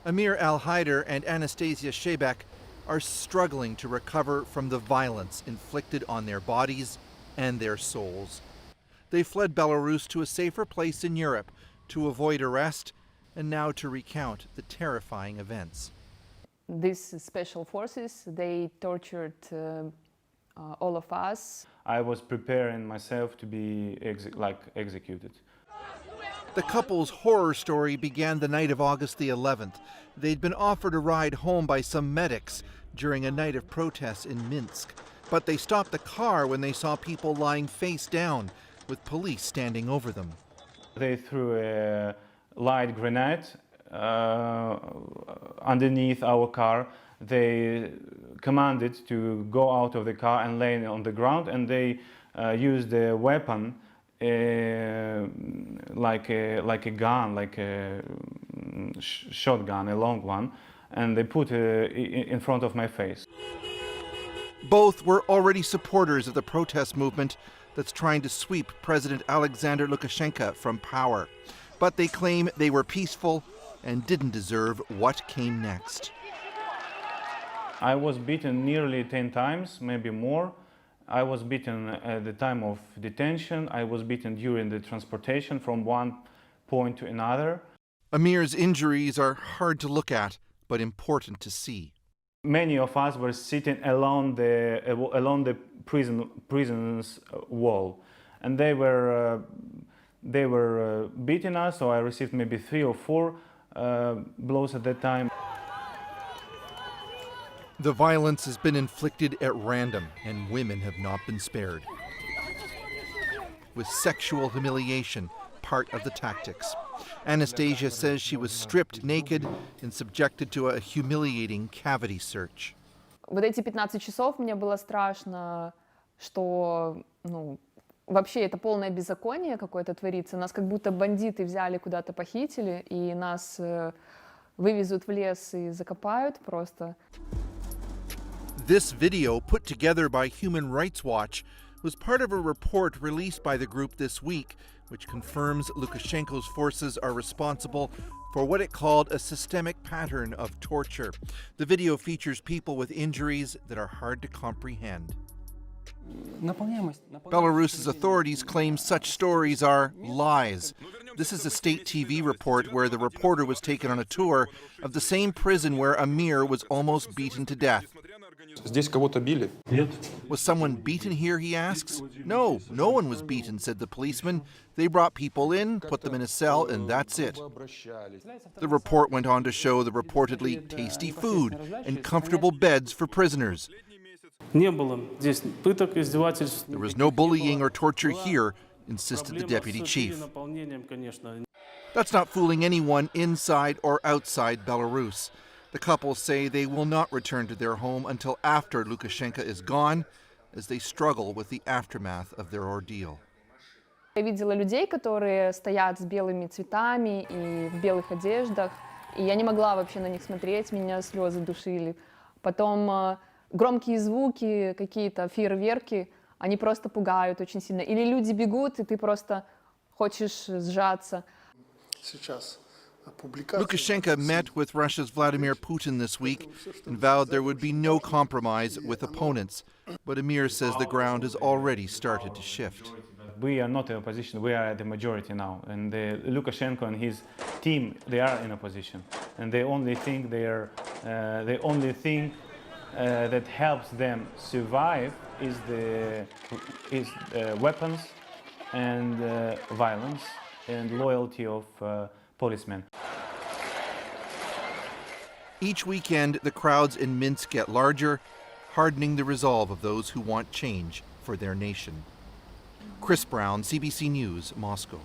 Amir Al-Haider and Anastasia Shebek are struggling to recover from the violence inflicted on their bodies and their souls. They fled Belarus to a safer place in Europe to avoid arrest and now to recount the terrifying events. These special forces, they tortured all of us. I was preparing myself to be executed. The couple's horror story began the night of August the 11th. They'd been offered a ride home by some medics during a night of protests in Minsk. But they stopped the car when they saw people lying face down, with police standing over them. They threw a light grenade underneath our car. They commanded to go out of the car and lay on the ground, and they used a weapon like a gun, like a shotgun, a long one, and they put it in front of my face. Both were already supporters of the protest movement that's trying to sweep President Alexander Lukashenko from power. But they claim they were peaceful and didn't deserve what came next. I was beaten nearly 10 times, maybe more. I was beaten at the time of detention. I was beaten during the transportation from one point to another. Amir's injuries are hard to look at, but important to see. Many of us were sitting along the prison's wall, and they were beating us. So I received maybe 3 or 4 blows at that time. The violence has been inflicted at random, and women have not been spared, with sexual humiliation part of the tactics. Anastasia says she was stripped naked and subjected to a humiliating cavity search. Вот эти 15 часов мне было страшно, что, вообще это полное беззаконие какое-то творится. Нас как будто бандиты взяли, куда-то похитили, и нас вывезут в лес и закопают просто. This video, put together by Human Rights Watch, was part of a report released by the group this week, which confirms Lukashenko's forces are responsible for what it called a systemic pattern of torture. The video features people with injuries that are hard to comprehend. Belarus's authorities claim such stories are lies. This is a state TV report where the reporter was taken on a tour of the same prison where Amir was almost beaten to death. Was someone beaten here, he asks. No, no one was beaten, said the policeman. They brought people in, put them in a cell, and that's it. The report went on to show the reportedly tasty food and comfortable beds for prisoners. There was no bullying or torture here, insisted the deputy chief. That's not fooling anyone inside or outside Belarus. The couple say they will not return to their home until after Lukashenko is gone, as they struggle with the aftermath of their ordeal. Я видела людей, которые стоят с белыми цветами и в белых одеждах, и я не могла вообще на них смотреть, меня слезы душили. Потом громкие звуки, какие-то фейерверки, они просто пугают очень сильно. Или люди бегут, и ты просто хочешь сжаться. Lukashenko met with Russia's Vladimir Putin this week and vowed there would be no compromise with opponents. But Amir says the ground has already started to shift. We are not the opposition, we are the majority now. And Lukashenko and his team, they are in opposition. And the only thing that helps them survive is weapons and violence and loyalty of policemen. Each weekend, the crowds in Minsk get larger, hardening the resolve of those who want change for their nation. Chris Brown, CBC News, Moscow.